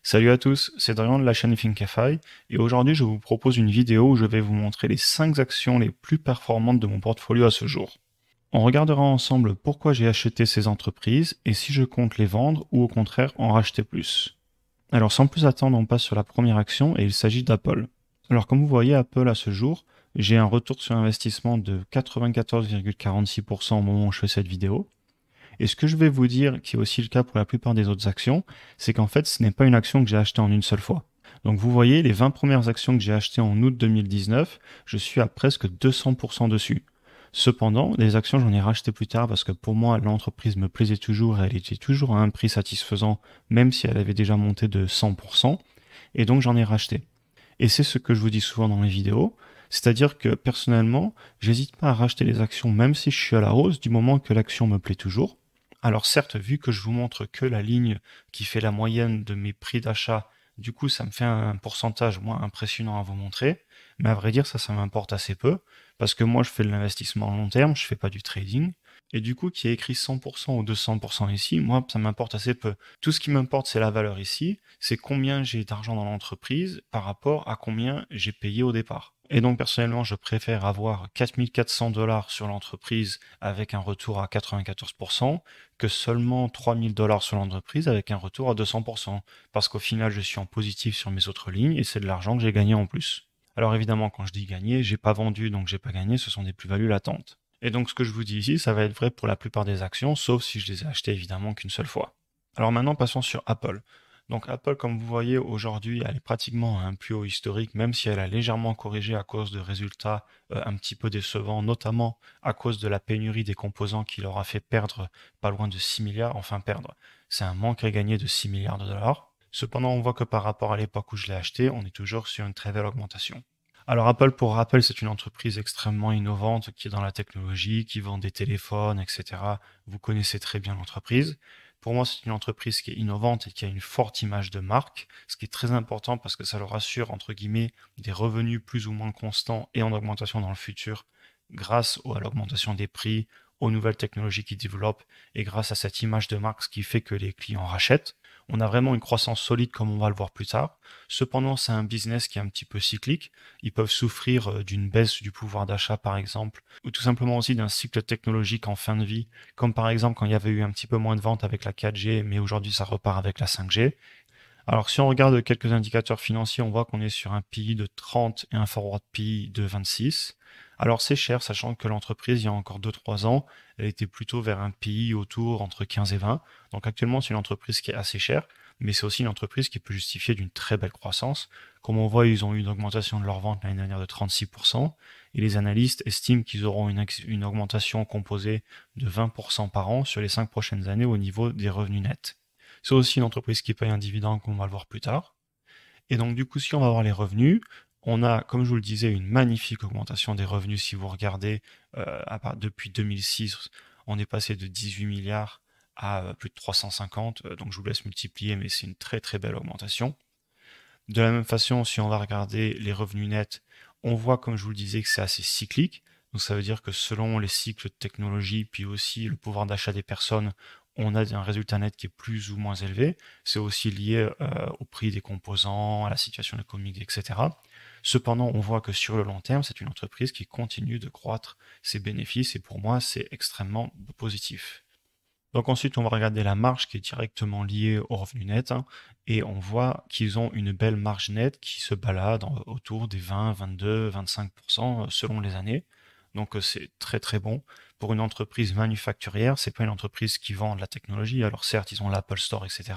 Salut à tous, c'est Dorian de la chaîne Thinkify et aujourd'hui je vous propose une vidéo où je vais vous montrer les 5 actions les plus performantes de mon portfolio à ce jour. On regardera ensemble pourquoi j'ai acheté ces entreprises et si je compte les vendre ou au contraire en racheter plus. Alors sans plus attendre, on passe sur la première action et il s'agit d'Apple. Alors comme vous voyez, Apple à ce jour, j'ai un retour sur investissement de 94,46% au moment où je fais cette vidéo. Et ce que je vais vous dire, qui est aussi le cas pour la plupart des autres actions, c'est qu'en fait, ce n'est pas une action que j'ai achetée en une seule fois. Donc vous voyez, les 20 premières actions que j'ai achetées en août 2019, je suis à presque 200% dessus. Cependant, les actions, j'en ai racheté plus tard parce que pour moi, l'entreprise me plaisait toujours et elle était toujours à un prix satisfaisant, même si elle avait déjà monté de 100%. Et donc, j'en ai racheté. Et c'est ce que je vous dis souvent dans mes vidéos. C'est-à-dire que personnellement, j'hésite pas à racheter les actions même si je suis à la hausse du moment que l'action me plaît toujours. Alors certes, vu que je vous montre que la ligne qui fait la moyenne de mes prix d'achat, du coup ça me fait un pourcentage moins impressionnant à vous montrer, mais à vrai dire ça m'importe assez peu, parce que moi je fais de l'investissement à long terme, je fais pas du trading, et du coup qui est écrit 100% ou 200% ici, moi ça m'importe assez peu. Tout ce qui m'importe c'est la valeur ici, c'est combien j'ai d'argent dans l'entreprise par rapport à combien j'ai payé au départ. Et donc personnellement, je préfère avoir 4400 dollars sur l'entreprise avec un retour à 94% que seulement 3000 dollars sur l'entreprise avec un retour à 200%. Parce qu'au final, je suis en positif sur mes autres lignes et c'est de l'argent que j'ai gagné en plus. Alors évidemment, quand je dis gagner, j'ai pas vendu donc j'ai pas gagné, ce sont des plus-values latentes. Et donc ce que je vous dis ici, ça va être vrai pour la plupart des actions, sauf si je les ai achetées évidemment qu'une seule fois. Alors maintenant, passons sur Apple. Donc Apple, comme vous voyez, aujourd'hui, elle est pratiquement à un plus haut historique, même si elle a légèrement corrigé à cause de résultats un petit peu décevants, notamment à cause de la pénurie des composants qui leur a fait perdre pas loin de 6 milliards, enfin perdre. C'est un manque à gagner de 6 milliards de dollars. Cependant, on voit que par rapport à l'époque où je l'ai acheté, on est toujours sur une très belle augmentation. Alors Apple, pour rappel, c'est une entreprise extrêmement innovante qui est dans la technologie, qui vend des téléphones, etc. Vous connaissez très bien l'entreprise. Pour moi, c'est une entreprise qui est innovante et qui a une forte image de marque, ce qui est très important parce que ça leur assure, entre guillemets, des revenus plus ou moins constants et en augmentation dans le futur grâce à l'augmentation des prix, aux nouvelles technologies qu'ils développent et grâce à cette image de marque, ce qui fait que les clients rachètent. On a vraiment une croissance solide comme on va le voir plus tard. Cependant, c'est un business qui est un petit peu cyclique. Ils peuvent souffrir d'une baisse du pouvoir d'achat par exemple, ou tout simplement aussi d'un cycle technologique en fin de vie, comme par exemple quand il y avait eu un petit peu moins de ventes avec la 4G, mais aujourd'hui ça repart avec la 5G. Alors si on regarde quelques indicateurs financiers, on voit qu'on est sur un PI de 30 et un forward PI de 26. Alors c'est cher, sachant que l'entreprise, il y a encore 2-3 ans, elle était plutôt vers un PI autour entre 15 et 20. Donc actuellement, c'est une entreprise qui est assez chère, mais c'est aussi une entreprise qui peut justifier d'une très belle croissance. Comme on voit, ils ont eu une augmentation de leur vente l'année dernière de 36%, et les analystes estiment qu'ils auront une augmentation composée de 20% par an sur les 5 prochaines années au niveau des revenus nets. C'est aussi une entreprise qui paye un dividende, comme on va le voir plus tard. Et donc, du coup, si on va voir les revenus, on a, comme je vous le disais, une magnifique augmentation des revenus. Si vous regardez, depuis 2006, on est passé de 18 milliards à plus de 350. Donc, je vous laisse multiplier, mais c'est une très très belle augmentation. De la même façon, si on va regarder les revenus nets, on voit, comme je vous le disais, que c'est assez cyclique. Donc ça veut dire que selon les cycles de technologie, puis aussi le pouvoir d'achat des personnes, on a un résultat net qui est plus ou moins élevé. C'est aussi lié au prix des composants, à la situation économique, etc. Cependant, on voit que sur le long terme, c'est une entreprise qui continue de croître ses bénéfices et pour moi, c'est extrêmement positif. Donc ensuite, on va regarder la marge qui est directement liée au revenu net, hein, et on voit qu'ils ont une belle marge nette qui se balade autour des 20, 22, 25% selon les années. Donc c'est très très bon. Pour une entreprise manufacturière, c'est pas une entreprise qui vend de la technologie. Alors certes, ils ont l'Apple Store, etc.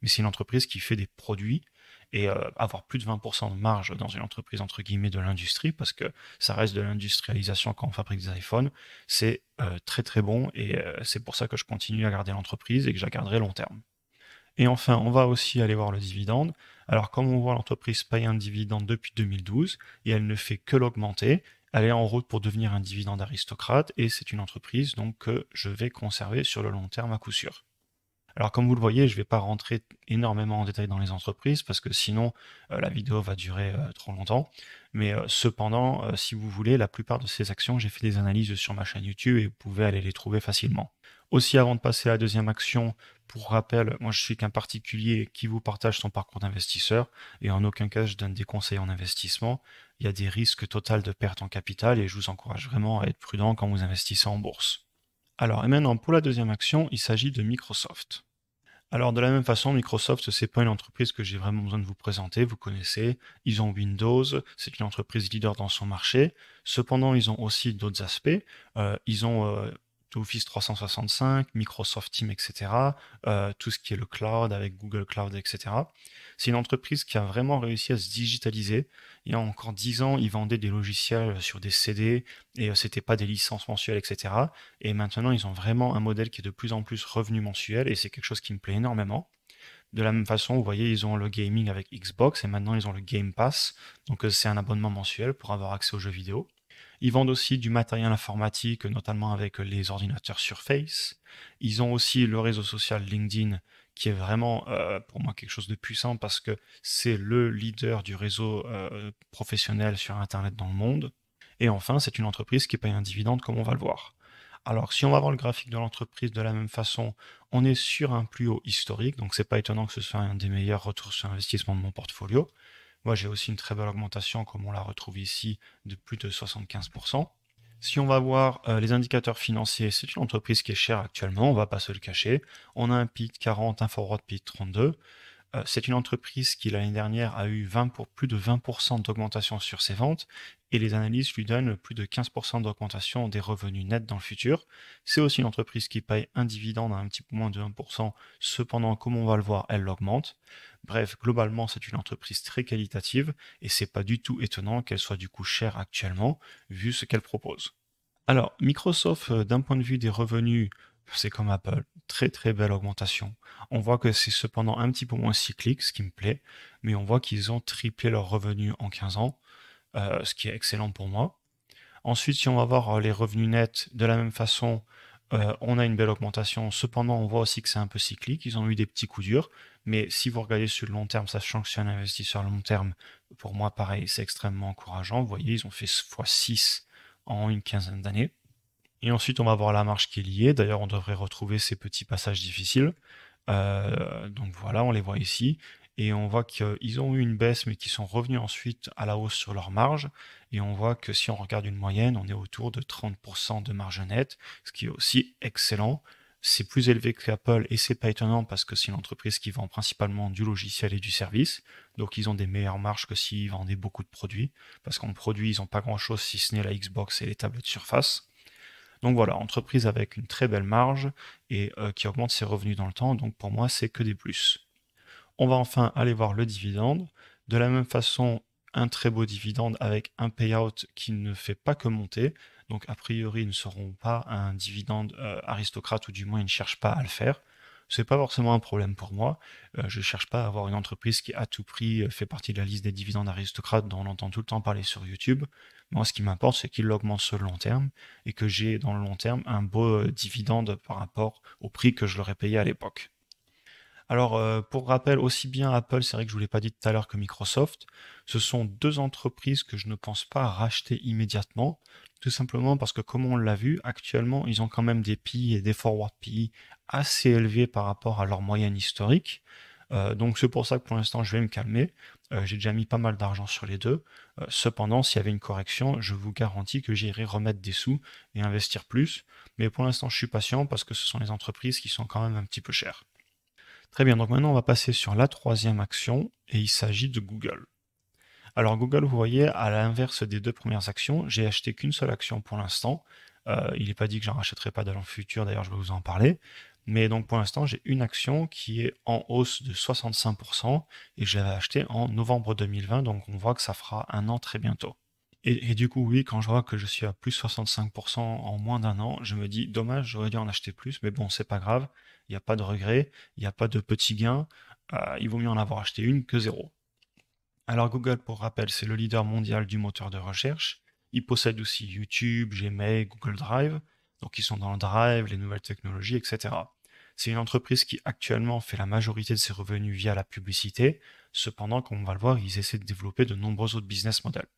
Mais c'est une entreprise qui fait des produits et avoir plus de 20% de marge dans une entreprise entre guillemets de l'industrie, parce que ça reste de l'industrialisation quand on fabrique des iPhones, c'est très très bon et c'est pour ça que je continue à garder l'entreprise et que je la garderai long terme. Et enfin, on va aussi aller voir le dividende. Alors comme on voit, l'entreprise paye un dividende depuis 2012 et elle ne fait que l'augmenter. Elle est en route pour devenir un dividende aristocrate et c'est une entreprise donc que je vais conserver sur le long terme à coup sûr. Alors comme vous le voyez, je ne vais pas rentrer énormément en détail dans les entreprises parce que sinon la vidéo va durer trop longtemps. Mais cependant, si vous voulez, la plupart de ces actions, j'ai fait des analyses sur ma chaîne YouTube et vous pouvez aller les trouver facilement. Aussi, avant de passer à la deuxième action, Pour rappel, moi je suis qu'un particulier qui vous partage son parcours d'investisseur et en aucun cas je donne des conseils en investissement. Il y a des risques totaux de perte en capital et je vous encourage vraiment à être prudent quand vous investissez en bourse. Alors, et maintenant pour la deuxième action, il s'agit de Microsoft. Alors de la même façon, Microsoft, c'est pas une entreprise que j'ai vraiment besoin de vous présenter, vous connaissez, ils ont Windows, c'est une entreprise leader dans son marché. Cependant, ils ont aussi d'autres aspects. Ils ont Office 365, Microsoft Teams, etc. Tout ce qui est le cloud avec Google Cloud, etc. C'est une entreprise qui a vraiment réussi à se digitaliser. Il y a encore 10 ans, ils vendaient des logiciels sur des CD et c'était pas des licences mensuelles, etc. Et maintenant, ils ont vraiment un modèle qui est de plus en plus revenu mensuel et c'est quelque chose qui me plaît énormément. De la même façon, vous voyez, ils ont le gaming avec Xbox et maintenant ils ont le Game Pass. Donc c'est un abonnement mensuel pour avoir accès aux jeux vidéo. Ils vendent aussi du matériel informatique, notamment avec les ordinateurs Surface. Ils ont aussi le réseau social LinkedIn, qui est vraiment pour moi quelque chose de puissant parce que c'est le leader du réseau professionnel sur Internet dans le monde. Et enfin, c'est une entreprise qui paye un dividende comme on va le voir. Alors, si on va voir le graphique de l'entreprise de la même façon, on est sur un plus haut historique, donc c'est pas étonnant que ce soit un des meilleurs retours sur investissement de mon portfolio. Moi, j'ai aussi une très belle augmentation, comme on la retrouve ici, de plus de 75%. Si on va voir les indicateurs financiers, c'est une entreprise qui est chère actuellement, on va pas se le cacher. On a un PIB de 40, un forward PIB de 32. C'est une entreprise qui l'année dernière a eu plus de 20% d'augmentation sur ses ventes et les analyses lui donnent plus de 15% d'augmentation des revenus nets dans le futur. C'est aussi une entreprise qui paye un dividende à un petit peu moins de 1%, cependant, comme on va le voir, elle l'augmente. Bref, globalement, c'est une entreprise très qualitative et c'est pas du tout étonnant qu'elle soit du coup chère actuellement, vu ce qu'elle propose. Alors, Microsoft, d'un point de vue des revenus, c'est comme Apple, très très belle augmentation. On voit que c'est cependant un petit peu moins cyclique, ce qui me plaît, mais on voit qu'ils ont triplé leurs revenus en 15 ans, ce qui est excellent pour moi. Ensuite, si on va voir les revenus nets de la même façon, on a une belle augmentation. Cependant, on voit aussi que c'est un peu cyclique. Ils ont eu des petits coups durs, mais si vous regardez sur le long terme, sachant que je suis un investisseur à long terme, pour moi, pareil, c'est extrêmement encourageant. Vous voyez, ils ont fait x6 en une quinzaine d'années. Et ensuite, on va voir la marge qui est liée. D'ailleurs, on devrait retrouver ces petits passages difficiles. Donc voilà, on les voit ici. Et on voit qu'ils ont eu une baisse, mais qu'ils sont revenus ensuite à la hausse sur leur marge. Et on voit que si on regarde une moyenne, on est autour de 30% de marge nette, ce qui est aussi excellent. C'est plus élevé que Apple et c'est pas étonnant parce que c'est une entreprise qui vend principalement du logiciel et du service. Donc ils ont des meilleures marges que s'ils vendaient beaucoup de produits. Parce qu'en produit, ils n'ont pas grand chose si ce n'est la Xbox et les tablettes Surface. Donc voilà, entreprise avec une très belle marge et qui augmente ses revenus dans le temps. Donc pour moi, c'est que des plus. On va enfin aller voir le dividende. De la même façon, un très beau dividende avec un payout qui ne fait pas que monter. Donc a priori, ils ne seront pas un dividende aristocrate ou du moins ils ne cherchent pas à le faire. C'est pas forcément un problème pour moi. Je cherche pas à avoir une entreprise qui à tout prix fait partie de la liste des dividendes aristocrates dont on entend tout le temps parler sur YouTube. Moi, ce qui m'importe, c'est qu'il l'augmente sur le long terme et que j'ai dans le long terme un beau dividende par rapport au prix que je leur ai payé à l'époque. Alors, pour rappel, aussi bien Apple, c'est vrai que je ne vous l'ai pas dit tout à l'heure, que Microsoft, ce sont deux entreprises que je ne pense pas racheter immédiatement, tout simplement parce que, comme on l'a vu, actuellement, ils ont quand même des PI et des forward PI assez élevés par rapport à leur moyenne historique. Donc c'est pour ça que pour l'instant, je vais me calmer. J'ai déjà mis pas mal d'argent sur les deux. Cependant, s'il y avait une correction, je vous garantis que j'irai remettre des sous et investir plus. Mais pour l'instant, je suis patient parce que ce sont les entreprises qui sont quand même un petit peu chères. Très bien, donc maintenant on va passer sur la troisième action et il s'agit de Google. Alors Google, vous voyez, à l'inverse des deux premières actions, j'ai acheté qu'une seule action pour l'instant. Il n'est pas dit que j'en rachèterai pas dans le futur, d'ailleurs je vais vous en parler. Mais donc pour l'instant, j'ai une action qui est en hausse de 65% et je l'avais achetée en novembre 2020, donc on voit que ça fera un an très bientôt. Et du coup, oui, quand je vois que je suis à plus 65% en moins d'un an, je me dis, dommage, j'aurais dû en acheter plus, mais bon, c'est pas grave, il n'y a pas de regret, il n'y a pas de petits gains, il vaut mieux en avoir acheté une que zéro. Alors Google, pour rappel, c'est le leader mondial du moteur de recherche. Il possède aussi YouTube, Gmail, Google Drive, donc ils sont dans le Drive, les nouvelles technologies, etc. C'est une entreprise qui actuellement fait la majorité de ses revenus via la publicité, cependant, comme on va le voir, ils essaient de développer de nombreux autres business models.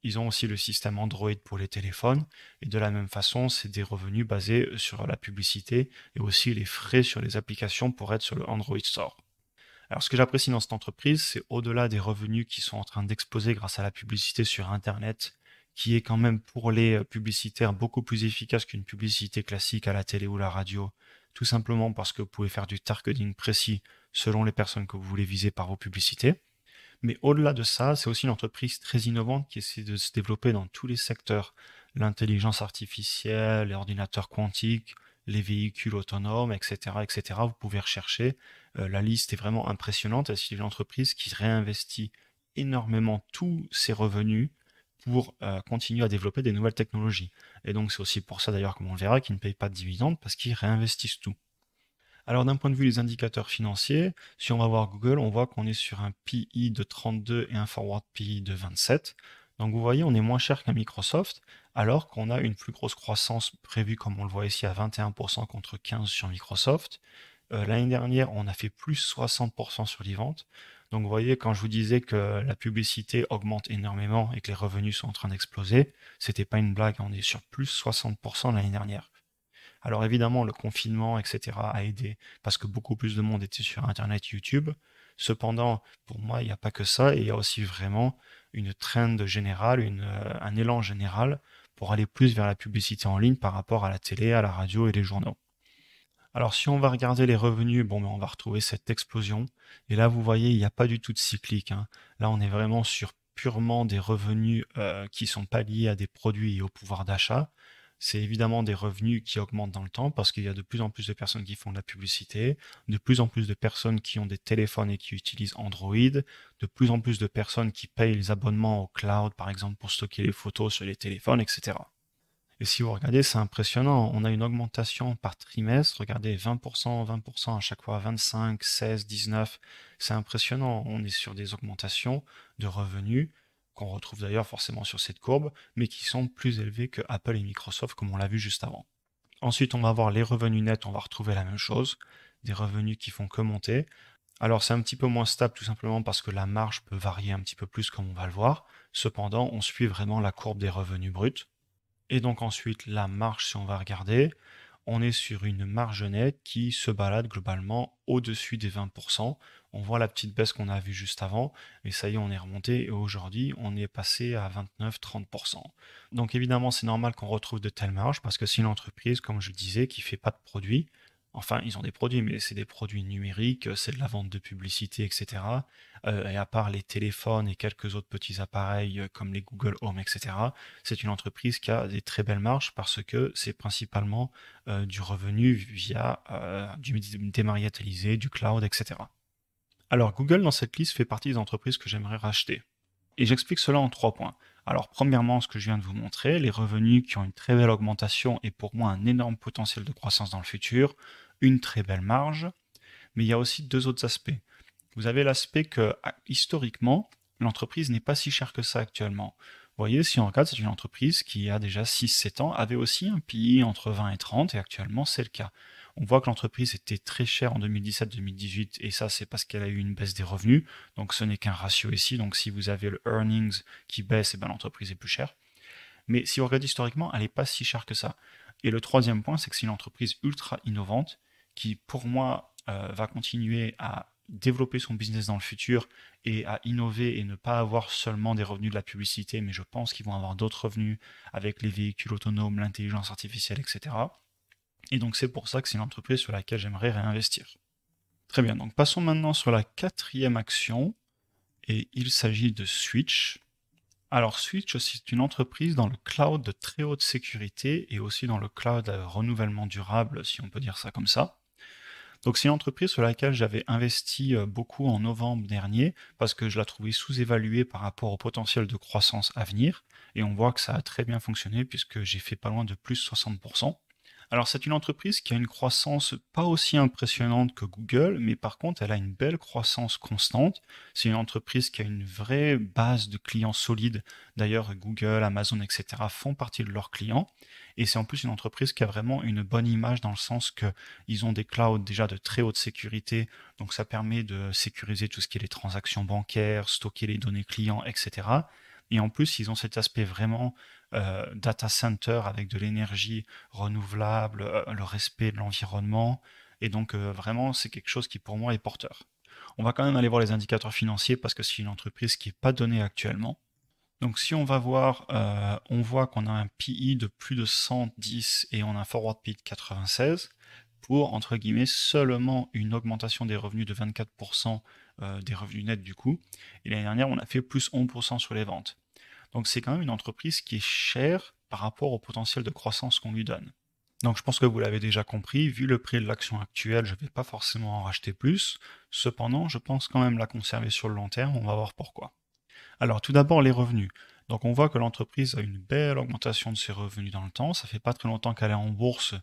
Ils ont aussi le système Android pour les téléphones, et de la même façon, c'est des revenus basés sur la publicité et aussi les frais sur les applications pour être sur le Android Store. Alors, ce que j'apprécie dans cette entreprise, c'est au-delà des revenus qui sont en train d'exploser grâce à la publicité sur Internet, qui est quand même pour les publicitaires beaucoup plus efficace qu'une publicité classique à la télé ou la radio, tout simplement parce que vous pouvez faire du targeting précis selon les personnes que vous voulez viser par vos publicités. Mais au-delà de ça, c'est aussi une entreprise très innovante qui essaie de se développer dans tous les secteurs. L'intelligence artificielle, les ordinateurs quantiques, les véhicules autonomes, etc., etc. Vous pouvez rechercher. La liste est vraiment impressionnante. C'est une entreprise qui réinvestit énormément tous ses revenus pour continuer à développer des nouvelles technologies. Et donc c'est aussi pour ça d'ailleurs, comme on le verra, qu'ils ne payent pas de dividendes parce qu'ils réinvestissent tout. Alors d'un point de vue des indicateurs financiers, si on va voir Google, on voit qu'on est sur un PI de 32 et un forward PI de 27. Donc vous voyez, on est moins cher qu'un Microsoft, alors qu'on a une plus grosse croissance prévue, comme on le voit ici, à 21% contre 15% sur Microsoft. L'année dernière, on a fait plus 60% sur les ventes. Donc vous voyez, quand je vous disais que la publicité augmente énormément et que les revenus sont en train d'exploser, c'était pas une blague, on est sur plus 60% l'année dernière. Alors évidemment, le confinement, etc. a aidé parce que beaucoup plus de monde était sur Internet, YouTube. Cependant, pour moi, il n'y a pas que ça, et il y a aussi vraiment une trend générale, un élan général pour aller plus vers la publicité en ligne par rapport à la télé, à la radio et les journaux. Alors si on va regarder les revenus, bon, ben, on va retrouver cette explosion. Et là, vous voyez, il n'y a pas du tout de cyclique, hein. Là, on est vraiment sur purement des revenus qui sont pas liés à des produits et au pouvoir d'achat. C'est évidemment des revenus qui augmentent dans le temps parce qu'il y a de plus en plus de personnes qui font de la publicité, de plus en plus de personnes qui ont des téléphones et qui utilisent Android, de plus en plus de personnes qui payent les abonnements au cloud, par exemple, pour stocker les photos sur les téléphones, etc. Et si vous regardez, c'est impressionnant. On a une augmentation par trimestre. Regardez, 20%, 20% à chaque fois, 25, 16, 19. C'est impressionnant. On est sur des augmentations de revenus qu'on retrouve d'ailleurs forcément sur cette courbe, mais qui sont plus élevées que Apple et Microsoft, comme on l'a vu juste avant. Ensuite, on va voir les revenus nets. On va retrouver la même chose. Des revenus qui font que monter. Alors, c'est un petit peu moins stable, tout simplement parce que la marge peut varier un petit peu plus, comme on va le voir. Cependant, on suit vraiment la courbe des revenus bruts. Et donc ensuite, la marge, si on va regarder, on est sur une marge nette qui se balade globalement au-dessus des 20%. On voit la petite baisse qu'on a vue juste avant, mais ça y est, on est remonté et aujourd'hui, on est passé à 29-30%. Donc évidemment, c'est normal qu'on retrouve de telles marges parce que c'est une entreprise, comme je le disais, qui fait pas de produits. Enfin, ils ont des produits, mais c'est des produits numériques, c'est de la vente de publicité, etc. Et à part les téléphones et quelques autres petits appareils comme les Google Home, etc., c'est une entreprise qui a des très belles marges parce que c'est principalement du revenu via du dématérialisé, du cloud, etc. Alors Google dans cette liste fait partie des entreprises que j'aimerais racheter. Et j'explique cela en 3 points. Alors premièrement, ce que je viens de vous montrer, les revenus qui ont une très belle augmentation et pour moi un énorme potentiel de croissance dans le futur, une très belle marge, mais il y a aussi deux autres aspects. Vous avez l'aspect que historiquement, l'entreprise n'est pas si chère que ça actuellement. Vous voyez, si on regarde, c'est une entreprise qui a déjà 6-7 ans, avait aussi un PI entre 20 et 30, et actuellement c'est le cas. On voit que l'entreprise était très chère en 2017-2018, et ça c'est parce qu'elle a eu une baisse des revenus, donc ce n'est qu'un ratio ici, donc si vous avez le earnings qui baisse, et ben l'entreprise est plus chère. Mais si on regarde historiquement, elle n'est pas si chère que ça. Et le troisième point, c'est que c'est une entreprise ultra innovante, qui pour moi va continuer à développer son business dans le futur et à innover et ne pas avoir seulement des revenus de la publicité, mais je pense qu'ils vont avoir d'autres revenus avec les véhicules autonomes, l'intelligence artificielle, etc. Et donc c'est pour ça que c'est une entreprise sur laquelle j'aimerais réinvestir. Très bien, donc passons maintenant sur la quatrième action, et il s'agit de Switch. Alors Switch, c'est une entreprise dans le cloud de très haute sécurité et aussi dans le cloud renouvellement durable, si on peut dire ça comme ça. Donc c'est une entreprise sur laquelle j'avais investi beaucoup en novembre dernier parce que je la trouvais sous-évaluée par rapport au potentiel de croissance à venir. Et on voit que ça a très bien fonctionné puisque j'ai fait pas loin de plus 60%. Alors c'est une entreprise qui a une croissance pas aussi impressionnante que Google, mais par contre elle a une belle croissance constante. C'est une entreprise qui a une vraie base de clients solides. D'ailleurs Google, Amazon, etc. font partie de leurs clients. Et c'est en plus une entreprise qui a vraiment une bonne image dans le sens qu'ils ont des clouds déjà de très haute sécurité. Donc ça permet de sécuriser tout ce qui est les transactions bancaires, stocker les données clients, etc. Et en plus, ils ont cet aspect vraiment data center avec de l'énergie renouvelable, le respect de l'environnement. Et donc vraiment, c'est quelque chose qui pour moi est porteur. On va quand même aller voir les indicateurs financiers parce que c'est une entreprise qui n'est pas donnée actuellement. Donc si on va voir, on voit qu'on a un PI de plus de 110 et on a un forward PI de 96 pour, entre guillemets, seulement une augmentation des revenus de 24% des revenus nets du coup. Et l'année dernière, on a fait plus 11% sur les ventes. Donc c'est quand même une entreprise qui est chère par rapport au potentiel de croissance qu'on lui donne. Donc je pense que vous l'avez déjà compris, vu le prix de l'action actuelle, je ne vais pas forcément en racheter plus. Cependant, je pense quand même la conserver sur le long terme, on va voir pourquoi. Alors tout d'abord les revenus. Donc on voit que l'entreprise a une belle augmentation de ses revenus dans le temps, ça fait pas très longtemps qu'elle est en bourse.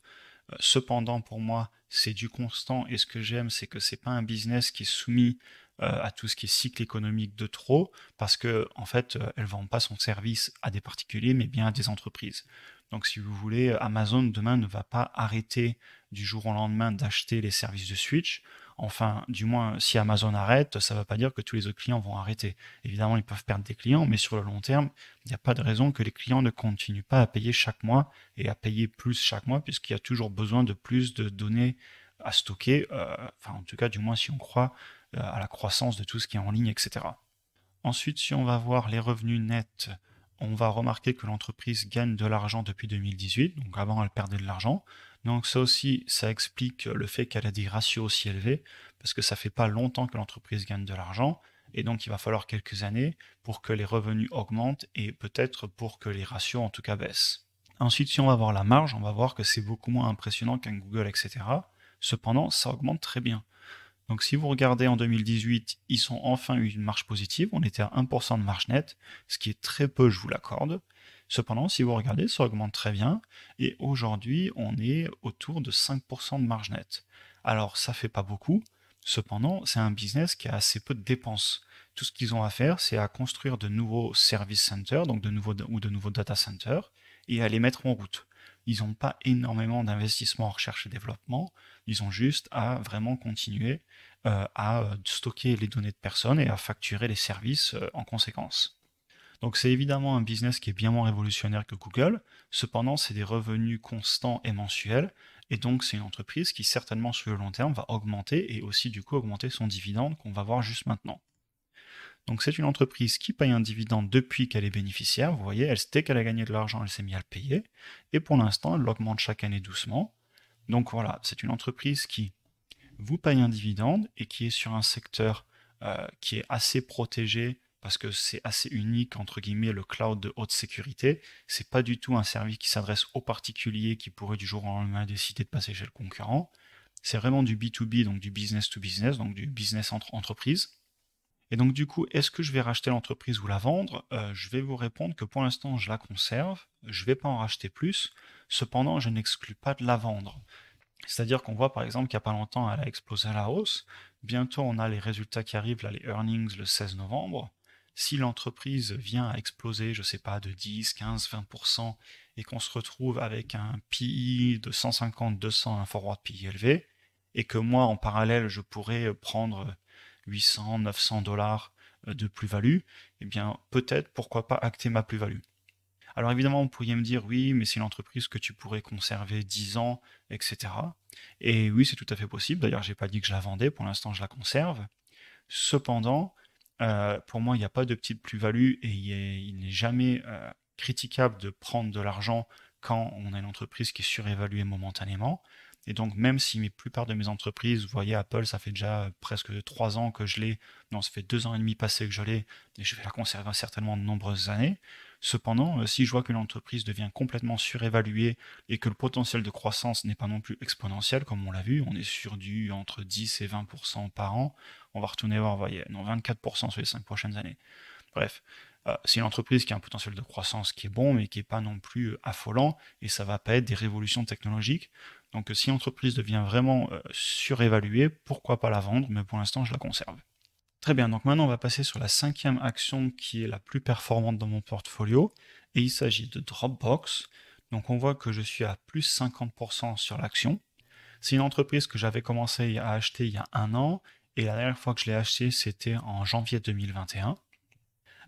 Cependant pour moi c'est du constant et ce que j'aime c'est que c'est pas un business qui est soumis à tout ce qui est cycle économique de trop parce que en fait elle vend pas son service à des particuliers mais bien à des entreprises. Donc si vous voulez, Amazon demain ne va pas arrêter du jour au lendemain d'acheter les services de Switch. Enfin, du moins, si Amazon arrête, ça ne veut pas dire que tous les autres clients vont arrêter. Évidemment, ils peuvent perdre des clients, mais sur le long terme, il n'y a pas de raison que les clients ne continuent pas à payer chaque mois et à payer plus chaque mois, puisqu'il y a toujours besoin de plus de données à stocker. Enfin, en tout cas, du moins, si on croit à la croissance de tout ce qui est en ligne, etc. Ensuite, si on va voir les revenus nets, on va remarquer que l'entreprise gagne de l'argent depuis 2018, donc avant elle perdait de l'argent. Donc ça aussi, ça explique le fait qu'elle a des ratios aussi élevés, parce que ça fait pas longtemps que l'entreprise gagne de l'argent, et donc il va falloir quelques années pour que les revenus augmentent et peut-être pour que les ratios en tout cas baissent. Ensuite, si on va voir la marge, on va voir que c'est beaucoup moins impressionnant qu'un Google, etc. Cependant, ça augmente très bien. Donc si vous regardez en 2018, ils ont enfin eu une marge positive, on était à 1% de marge nette, ce qui est très peu, je vous l'accorde. Cependant, si vous regardez, ça augmente très bien, et aujourd'hui, on est autour de 5% de marge nette. Alors ça fait pas beaucoup, cependant, c'est un business qui a assez peu de dépenses. Tout ce qu'ils ont à faire, c'est à construire de nouveaux service centers, donc de nouveaux data centers, et à les mettre en route. Ils n'ont pas énormément d'investissement en recherche et développement, ils ont juste à vraiment continuer à stocker les données de personnes et à facturer les services en conséquence. Donc c'est évidemment un business qui est bien moins révolutionnaire que Google, cependant c'est des revenus constants et mensuels, et donc c'est une entreprise qui certainement sur le long terme va augmenter et aussi du coup augmenter son dividende qu'on va voir juste maintenant. Donc c'est une entreprise qui paye un dividende depuis qu'elle est bénéficiaire, vous voyez, dès qu'elle a gagné de l'argent, elle s'est mise à le payer, et pour l'instant elle l'augmente chaque année doucement. Donc voilà, c'est une entreprise qui vous paye un dividende et qui est sur un secteur qui est assez protégé parce que c'est assez unique, entre guillemets, le cloud de haute sécurité. C'est pas du tout un service qui s'adresse aux particuliers qui pourraient du jour au lendemain décider de passer chez le concurrent. C'est vraiment du B2B, donc du business to business, donc du business entre entreprises. Et donc du coup, est-ce que je vais racheter l'entreprise ou la vendre? Je vais vous répondre que pour l'instant, je la conserve. Je ne vais pas en racheter plus. Cependant, je n'exclus pas de la vendre. C'est-à-dire qu'on voit par exemple qu'il n'y a pas longtemps, elle a explosé à la hausse. Bientôt, on a les résultats qui arrivent, là, les earnings le 16 novembre. Si l'entreprise vient à exploser, je ne sais pas, de 10, 15, 20%, et qu'on se retrouve avec un PI de 150, 200, un forward PI élevé, et que moi, en parallèle, je pourrais prendre 800, 900 dollars de plus-value, eh bien, peut-être, pourquoi pas acter ma plus-value. Alors évidemment, vous pourriez me dire, oui, mais c'est une entreprise que tu pourrais conserver 10 ans, etc. Et oui, c'est tout à fait possible. D'ailleurs, j'ai pas dit que je la vendais, pour l'instant, je la conserve. Cependant, pour moi, il n'y a pas de petite plus-value et il n'est jamais critiquable de prendre de l'argent quand on a une entreprise qui est surévaluée momentanément. Et donc, même si la plupart de mes entreprises, vous voyez, Apple, ça fait déjà presque 3 ans que je l'ai, non, ça fait 2 ans et demi passé que je l'ai, et je vais la conserver certainement de nombreuses années. Cependant, si je vois qu'une entreprise devient complètement surévaluée et que le potentiel de croissance n'est pas non plus exponentiel, comme on l'a vu, on est sur du entre 10 et 20% par an, on va retourner voir, vous voyez, non, 24% sur les 5 prochaines années. Bref, c'est une entreprise qui a un potentiel de croissance qui est bon, mais qui n'est pas non plus affolant, et ça ne va pas être des révolutions technologiques. Donc si l'entreprise devient vraiment surévaluée, pourquoi pas la vendre, mais pour l'instant je la conserve. Très bien, donc maintenant on va passer sur la 5e action qui est la plus performante dans mon portfolio, et il s'agit de Dropbox. Donc on voit que je suis à plus 50% sur l'action. C'est une entreprise que j'avais commencé à acheter il y a 1 an, et la dernière fois que je l'ai acheté c'était en janvier 2021.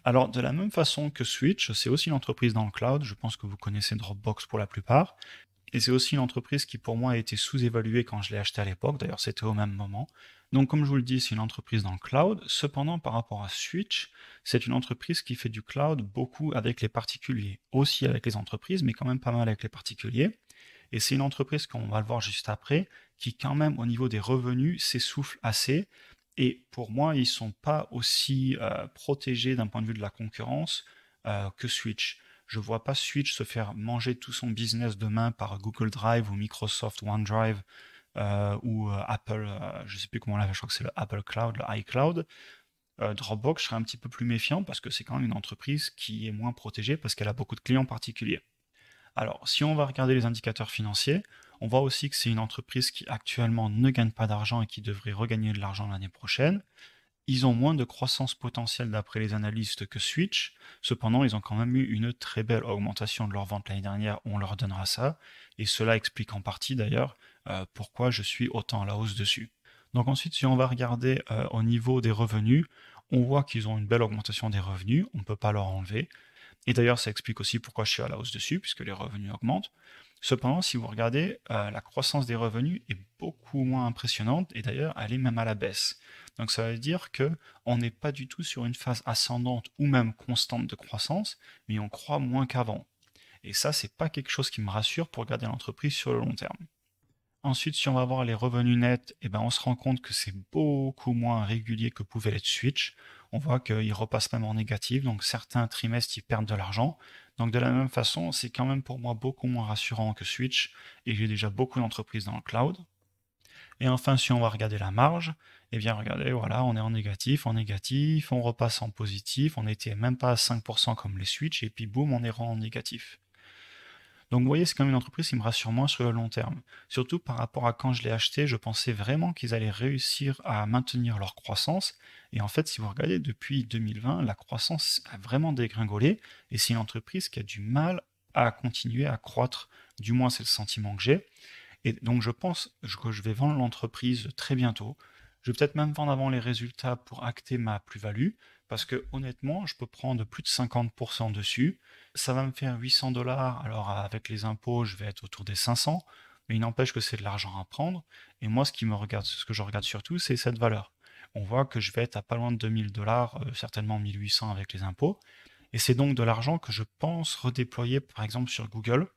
Alors, de la même façon que Switch, c'est aussi une entreprise dans le cloud. Je pense que vous connaissez Dropbox pour la plupart. Et c'est aussi une entreprise qui, pour moi, a été sous-évaluée quand je l'ai achetée à l'époque. D'ailleurs, c'était au même moment. Donc, comme je vous le dis, c'est une entreprise dans le cloud. Cependant, par rapport à Switch, c'est une entreprise qui fait du cloud beaucoup avec les particuliers. Aussi avec les entreprises, mais quand même pas mal avec les particuliers. Et c'est une entreprise, comme on va le voir juste après, qui quand même au niveau des revenus s'essouffle assez. Et pour moi, ils ne sont pas aussi protégés d'un point de vue de la concurrence que Switch. Je ne vois pas Switch se faire manger tout son business demain par Google Drive ou Microsoft OneDrive ou Apple, je ne sais plus comment on l'appelle, je crois que c'est le Apple Cloud, le iCloud. Dropbox, je serais un petit peu plus méfiant parce que c'est quand même une entreprise qui est moins protégée parce qu'elle a beaucoup de clients particuliers. Alors, si on va regarder les indicateurs financiers, on voit aussi que c'est une entreprise qui actuellement ne gagne pas d'argent et qui devrait regagner de l'argent l'année prochaine. Ils ont moins de croissance potentielle d'après les analystes que Switch. Cependant, ils ont quand même eu une très belle augmentation de leur vente l'année dernière. On leur donnera ça. Et cela explique en partie d'ailleurs pourquoi je suis autant à la hausse dessus. Donc ensuite, si on va regarder au niveau des revenus, on voit qu'ils ont une belle augmentation des revenus. On ne peut pas leur enlever. Et d'ailleurs, ça explique aussi pourquoi je suis à la hausse dessus, puisque les revenus augmentent. Cependant, si vous regardez, la croissance des revenus est beaucoup moins impressionnante, et d'ailleurs, elle est même à la baisse. Donc ça veut dire que on n'est pas du tout sur une phase ascendante ou même constante de croissance, mais on croît moins qu'avant. Et ça, c'est pas quelque chose qui me rassure pour garder l'entreprise sur le long terme. Ensuite, si on va voir les revenus nets, eh ben, on se rend compte que c'est beaucoup moins régulier que pouvait l'être Switch. On voit qu'ils repassent même en négatif, donc certains trimestres, ils perdent de l'argent. Donc de la même façon, c'est quand même pour moi beaucoup moins rassurant que Switch, et j'ai déjà beaucoup d'entreprises dans le cloud. Et enfin, si on va regarder la marge, eh bien regardez, voilà, on est en négatif, on repasse en positif, on n'était même pas à 5% comme les Switch, et puis boum, on est en négatif. Donc vous voyez, c'est quand même une entreprise qui me rassure moins sur le long terme. Surtout par rapport à quand je l'ai acheté, je pensais vraiment qu'ils allaient réussir à maintenir leur croissance. Et en fait, si vous regardez, depuis 2020, la croissance a vraiment dégringolé. Et c'est une entreprise qui a du mal à continuer à croître. Du moins, c'est le sentiment que j'ai. Et donc je pense que je vais vendre l'entreprise très bientôt. Je vais peut-être même vendre avant les résultats pour acter ma plus-value, parce que honnêtement, je peux prendre plus de 50% dessus. Ça va me faire 800 dollars. Alors avec les impôts, je vais être autour des 500, mais il n'empêche que c'est de l'argent à prendre. Et moi, ce que je regarde surtout, c'est cette valeur. On voit que je vais être à pas loin de 2000 dollars, certainement 1800 avec les impôts. Et c'est donc de l'argent que je pense redéployer, par exemple, sur Google,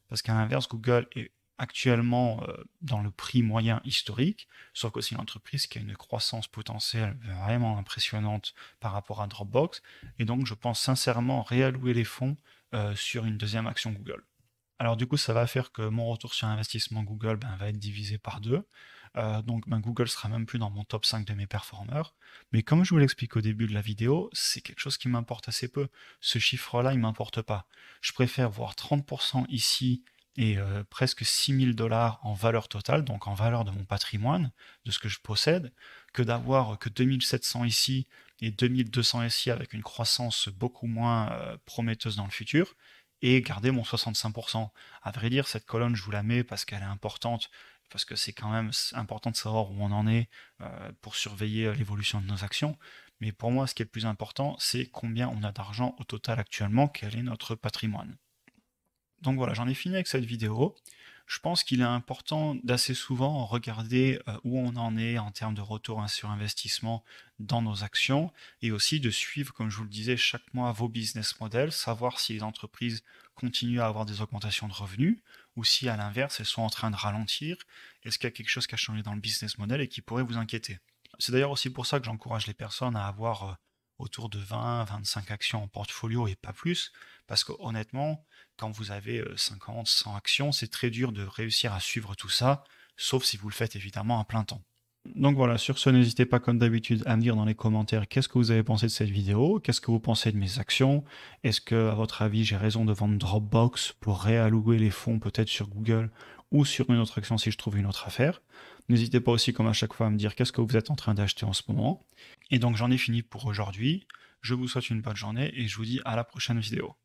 parce qu'à l'inverse, Google est actuellement dans le prix moyen historique, sauf que c'est une entreprise qui a une croissance potentielle vraiment impressionnante par rapport à Dropbox, et donc je pense sincèrement réallouer les fonds sur une deuxième action Google. Alors du coup, ça va faire que mon retour sur investissement Google va être divisé par deux. Donc Google sera même plus dans mon top 5 de mes performeurs. Mais comme je vous l'explique au début de la vidéo, c'est quelque chose qui m'importe assez peu. Ce chiffre-là, il m'importe pas. Je préfère voir 30% ici et presque 6000 dollars en valeur totale, donc en valeur de mon patrimoine, de ce que je possède, que d'avoir que 2700 ici et 2200 ici avec une croissance beaucoup moins prometteuse dans le futur, et garder mon 65%. À vrai dire, cette colonne, je vous la mets parce qu'elle est importante, parce que c'est quand même important de savoir où on en est pour surveiller l'évolution de nos actions. Mais pour moi, ce qui est le plus important, c'est combien on a d'argent au total actuellement, quel est notre patrimoine. Donc voilà, j'en ai fini avec cette vidéo. Je pense qu'il est important d'assez souvent regarder où on en est en termes de retour sur investissement dans nos actions et aussi de suivre, comme je vous le disais, chaque mois vos business models, savoir si les entreprises continuent à avoir des augmentations de revenus ou si à l'inverse elles sont en train de ralentir. Est-ce qu'il y a quelque chose qui a changé dans le business model et qui pourrait vous inquiéter? C'est d'ailleurs aussi pour ça que j'encourage les personnes à avoir autour de 20, 25 actions en portfolio et pas plus, parce que honnêtement, quand vous avez 50, 100 actions, c'est très dur de réussir à suivre tout ça, sauf si vous le faites évidemment à plein temps. Donc voilà, sur ce, n'hésitez pas comme d'habitude à me dire dans les commentaires qu'est-ce que vous avez pensé de cette vidéo, qu'est-ce que vous pensez de mes actions, est-ce que à votre avis j'ai raison de vendre Dropbox pour réallouer les fonds peut-être sur Google ou sur une autre action si je trouve une autre affaire. N'hésitez pas aussi comme à chaque fois à me dire qu'est-ce que vous êtes en train d'acheter en ce moment. Et donc j'en ai fini pour aujourd'hui, je vous souhaite une bonne journée et je vous dis à la prochaine vidéo.